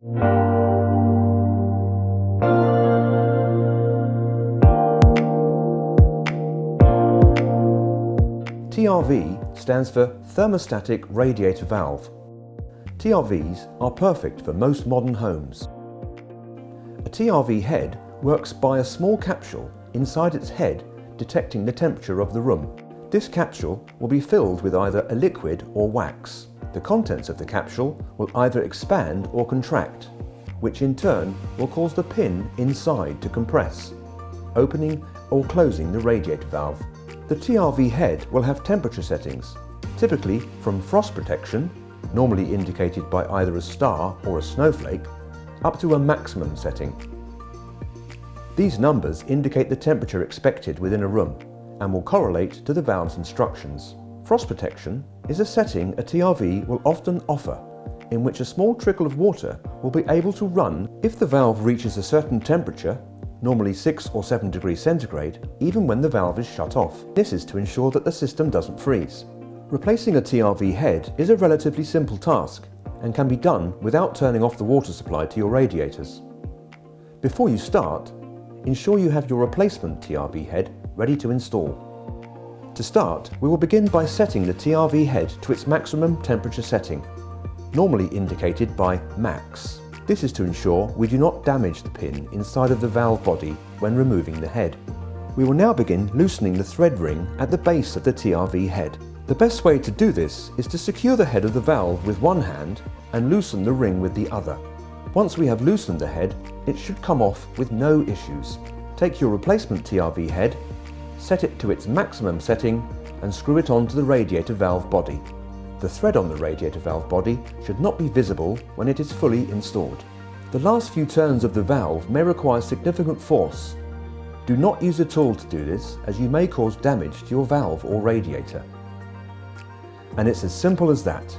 TRV stands for Thermostatic Radiator Valve. TRVs are perfect for most modern homes. A TRV head works by a small capsule inside its head detecting the temperature of the room. This capsule will be filled with either a liquid or wax. The contents of the capsule will either expand or contract, which in turn will cause the pin inside to compress, opening or closing the radiator valve. The TRV head will have temperature settings, typically from frost protection, normally indicated by either a star or a snowflake, up to a maximum setting. These numbers indicate the temperature expected within a room and will correlate to the valve's instructions. Frost protection is a setting a TRV will often offer, in which a small trickle of water will be able to run if the valve reaches a certain temperature, normally 6 or 7 degrees centigrade, even when the valve is shut off. This is to ensure that the system doesn't freeze. Replacing a TRV head is a relatively simple task and can be done without turning off the water supply to your radiators. Before you start, ensure you have your replacement TRV head ready to install. To start, we will begin by setting the TRV head to its maximum temperature setting, normally indicated by max. This is to ensure we do not damage the pin inside of the valve body when removing the head. We will now begin loosening the thread ring at the base of the TRV head. The best way to do this is to secure the head of the valve with one hand and loosen the ring with the other. Once we have loosened the head, it should come off with no issues. Take your replacement TRV head, set it to its maximum setting and screw it onto the radiator valve body. The thread on the radiator valve body should not be visible when it is fully installed. The last few turns of the valve may require significant force. Do not use a tool to do this, as you may cause damage to your valve or radiator. And it's as simple as that.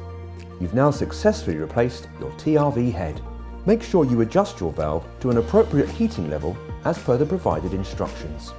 You've now successfully replaced your TRV head. Make sure you adjust your valve to an appropriate heating level as per the provided instructions.